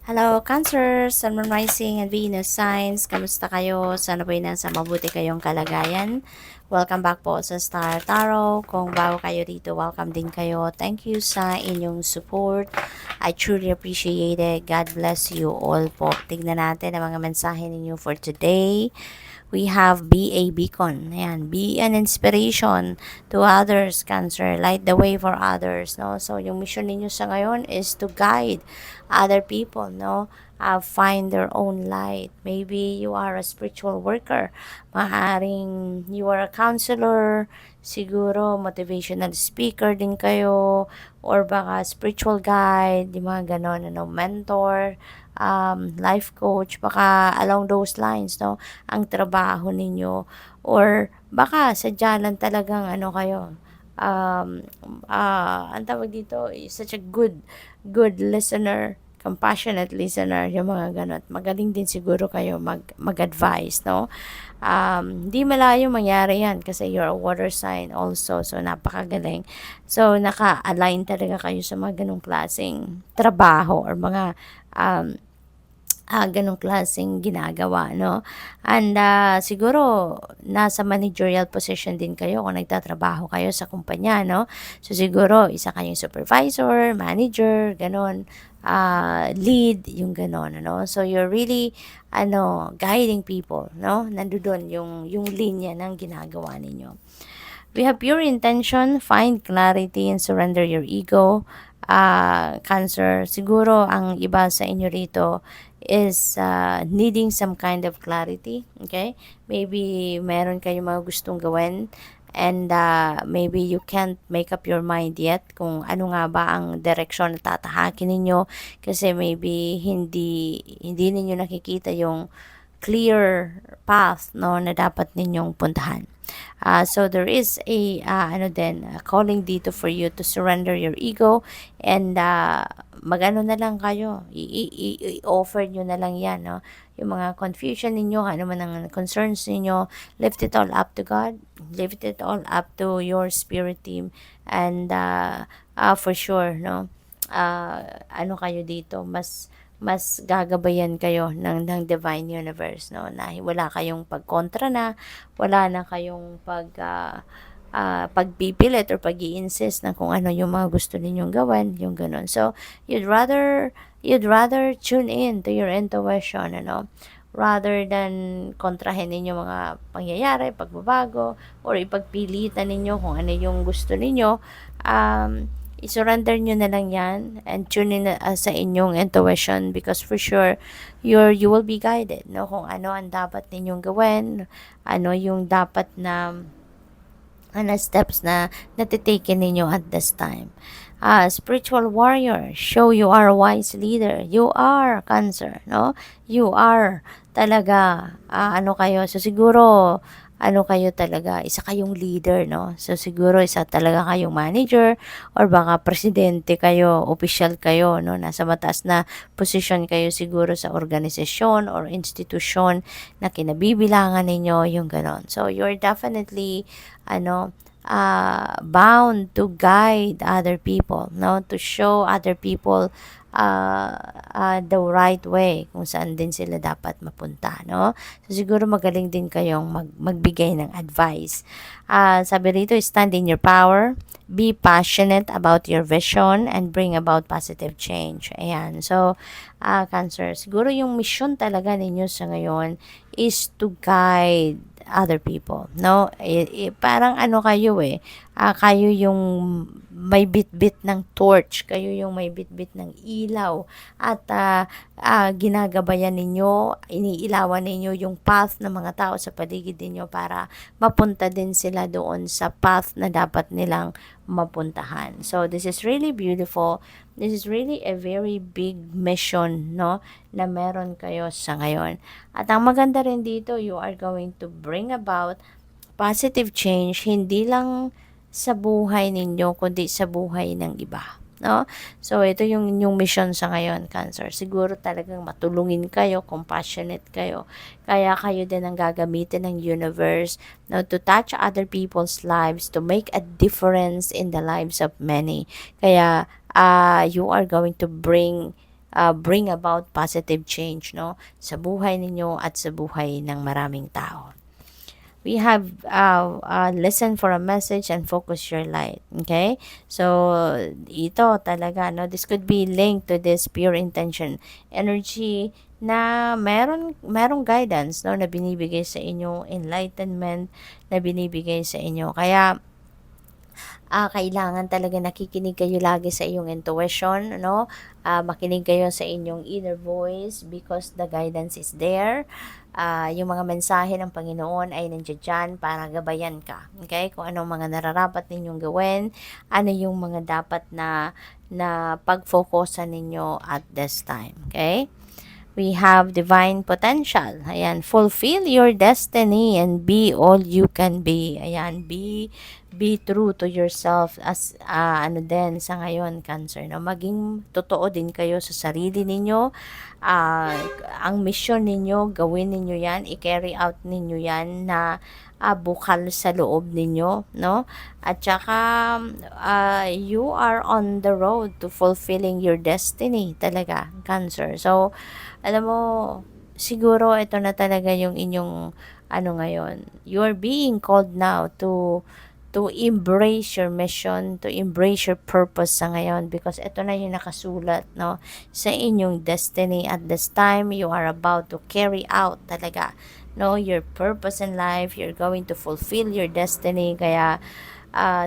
Hello, Cancer, Sun, Moon, Rising, and Venus signs. Kamusta kayo? Sana po'y nasa mabuti kayong kalagayan. Welcome back po sa Star Tarot. Kung bago kayo dito, welcome din kayo. Thank you sa inyong support. I truly appreciate it. God bless you all po. Tignan natin ang mga mensahe ninyo for today. We have be a beacon. Ayan, be an inspiration to others, Cancer. Light the way for others, no? So, yung mission ninyo sa ngayon is to guide other people, no? Find their own light. Maybe you are a spiritual worker. Maaring you are a counselor, siguro motivational speaker din kayo, or baka spiritual guide, yung mga ganon, ano, mentor, life coach, baka along those lines, no, ang trabaho ninyo. Or baka sadya lang talagang ano kayo, ang tawag dito, such a good listener, compassionate listener, yung mga ganun. Magaling din siguro kayo mag-advise, no? Di malayo mangyari yan kasi you're a water sign also, so napakagaling. So, naka-align talaga kayo sa mga ganong klaseng trabaho or mga um, ganong klaseng ginagawa, no? And siguro, nasa managerial position din kayo kung nagtatrabaho kayo sa kumpanya, no? So, siguro, isa kayong supervisor, manager, ganon, lead, yung ganon, ano? So, you're really, guiding people, no? Nandoon yung linya ng ginagawa ninyo. We have pure intention, find clarity, and surrender your ego. Cancer, siguro ang iba sa inyo rito is needing some kind of clarity. Okay? Maybe meron kayong mga gustong gawin and maybe you can't make up your mind yet kung ano nga ba ang direksyon na tatahakin ninyo kasi maybe hindi ninyo nakikita yung clear path, no, na dapat ninyong puntahan. So there is a calling dito for you to surrender your ego and magano na lang kayo, i-offer nyo na lang yan, no? Yung mga confusion ninyo, ano man ang concerns ninyo, lift it all up to God, lift it all up to your spirit team, and for sure, no? Ano kayo dito, mas gagabayan kayo ng divine universe, no, na wala kayong pagkontra na, wala na kayong pagpipilit or pag-i-insist na kung ano yung mga gusto ninyong gawin, yung ganun. So you'd rather tune in to your intuition, ano, rather than kontrahin ninyo mga pangyayari, pagbabago, or ipagpilitan ninyo kung ano yung gusto ninyo. I-surrender nyo na lang yan and tune in sa inyong intuition because for sure you will be guided, no, kung ano ang dapat ninyong gawin, ano yung dapat na steps na natitaken ninyo at this time. Spiritual warrior, show you are a wise leader. You are Cancer, no? You are talaga, ano kayo, so siguro, ano kayo talaga, isa kayong leader, no? So siguro isa talaga kayong manager or baka presidente kayo, official kayo, no? Nasa mataas na position kayo siguro sa organisasyon or institusyon na kinabibilangan ninyo, yung ganon. So you're definitely, bound to guide other people, no, to show other people the right way kung saan din sila dapat mapunta, no. So siguro magaling din kayong magbigay ng advice. Sabi rito, stand in your power, be passionate about your vision, and bring about positive change. Ayan. So, Cancer, siguro yung mission talaga ninyo sa ngayon is to guide other people, no? Parang ano kayo kayo yung may bitbit ng torch, kayo yung may bitbit ng ilaw at ginagabayan ninyo, iniilawan ninyo yung path ng mga tao sa paligid ninyo para mapunta din sila doon sa path na dapat nilang mapuntahan. So this is really beautiful. This is really a very big mission, no, na meron kayo sa ngayon. At ang maganda rin dito, you are going to bring about positive change, hindi lang sa buhay ninyo, kundi sa buhay ng iba, no? So, ito yung inyong mission sa ngayon, Cancer. Siguro talagang matulungin kayo, compassionate kayo. Kaya kayo din ang gagamitin ng universe, no, to touch other people's lives, to make a difference in the lives of many. Kaya, you are going to bring bring about positive change, no, sa buhay ninyo at sa buhay ng maraming tao. We have listen for a message and focus your light. Okay? So, ito talaga, no? This could be linked to this pure intention energy na merong guidance, no? Na binibigay sa inyo, enlightenment na binibigay sa inyo. Kaya, kailangan talaga nakikinig kayo lagi sa iyong intuition, no? Makinig kayo sa inyong inner voice because the guidance is there. Yung mga mensahe ng Panginoon ay nandiyan dyan para gabayan ka. Okay? Kung anong mga nararapat ninyong gawin, ano yung mga dapat na pag-focusan ninyo at this time. Okay? We have divine potential. Ayan, fulfill your destiny and be all you can be. Ayan, be true to yourself as ano din sa ngayon, Cancer, no? Maging totoo din kayo sa sarili ninyo. Ang mission ninyo, gawin ninyo 'yan, i-carry out ninyo 'yan na bukal sa loob ninyo, no? At saka you are on the road to fulfilling your destiny talaga, Cancer. So, alam mo, siguro ito na talaga yung inyong ano ngayon. You are being called now to embrace your mission, to embrace your purpose sa ngayon because ito na yung nakasulat, no, sa inyong destiny at this time you are about to carry out talaga, no, your purpose in life. You're going to fulfill your destiny. Kaya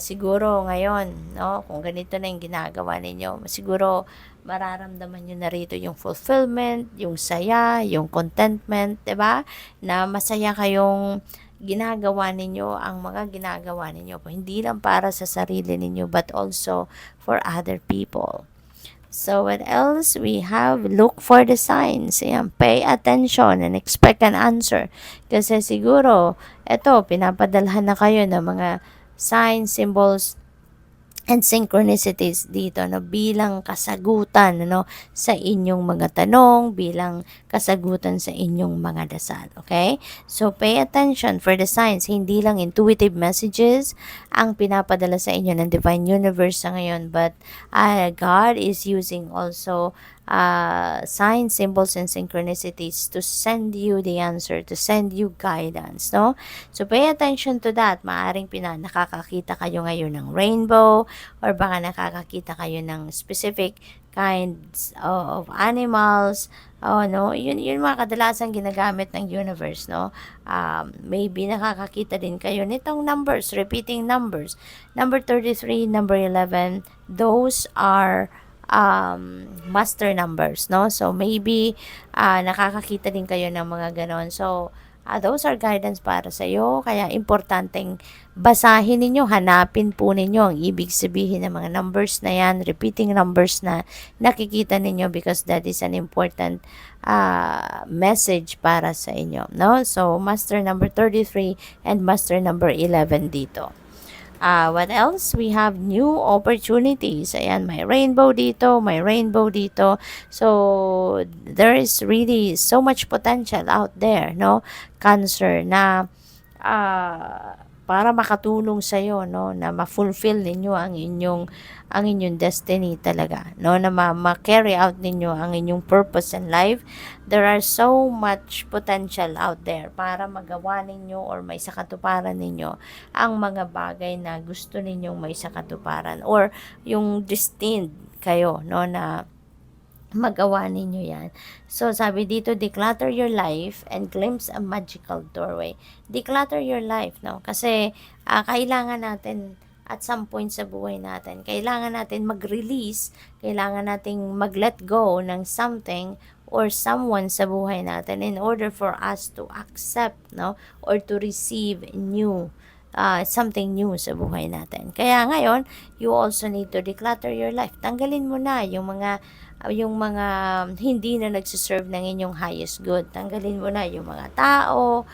siguro ngayon, no, kung ganito na yung ginagawa ninyo, siguro mararamdaman nyo na rito yung fulfillment, yung saya, yung contentment, 'di ba? Na masaya kayong ginagawa ninyo ang mga ginagawa ninyo po. Hindi lang para sa sarili ninyo but also for other people. So what else? We have look for the signs. Ayan, pay attention and expect an answer. Kasi siguro, eto, pinapadalhan na kayo ng mga signs, symbols, and synchronicities dito, no, bilang kasagutan, no, sa inyong mga tanong, bilang kasagutan sa inyong mga dasal. Okay? So pay attention for the signs. Hindi lang intuitive messages ang pinapadala sa inyo ng Divine Universe sa ngayon, but God is using also signs, symbols, and synchronicities to send you the answer, to send you guidance, no? So pay attention to that. Maaring nakakakita kayo ngayon ng rainbow, or baka nakakakita kayo ng specific kinds of animals. No, yun mga kadalasang ginagamit ng universe, no. Maybe nakakakita din kayo nitong numbers, repeating numbers. Number 33, number 11, those are master numbers, no? So maybe nakakakita din kayo ng mga ganon. So those are guidance para sa iyo. Kaya importanteng basahin ninyo, hanapin po ninyo ang ibig sabihin ng mga numbers na yan, repeating numbers na nakikita ninyo because that is an important message para sa inyo, no? So master number 33 and master number 11 dito. What else? We have new opportunities. Ayan, may rainbow dito, may rainbow dito. So, there is really so much potential out there, no? Cancer na para makatulong sa iyo, no, na ma-fulfill ninyo ang inyong destiny talaga, no, na ma-carry out ninyo ang inyong purpose in life. There are so much potential out there para magawa ninyo or may sakatuparan ninyo ang mga bagay na gusto ninyong may sakatuparan or yung destined kayo, no, na magawa ninyo yan. So, sabi dito, declutter your life and glimpse a magical doorway. Declutter your life, no? Kasi, kailangan natin at some point sa buhay natin, kailangan natin mag-release, kailangan nating mag-let go ng something or someone sa buhay natin in order for us to accept, no? Or to receive new something new sa buhay natin. Kaya ngayon, you also need to declutter your life. Tanggalin mo na yung mga hindi na nagsiserve ng inyong highest good. Tanggalin mo na yung mga tao,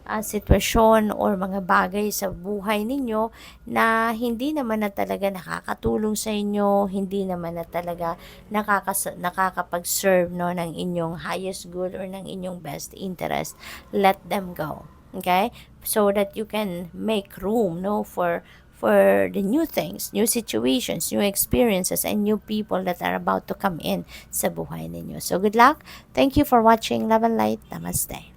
sitwasyon or mga bagay sa buhay ninyo na hindi naman na talaga nakakatulong sa inyo, hindi naman na talaga nakakapag-serve, no, ng inyong highest good or ng inyong best interest. Let them go. Okay? So that you can make room, no, for for the new things, new situations, new experiences, and new people that are about to come in sa buhay ninyo. So, good luck. Thank you for watching. Love and light. Namaste.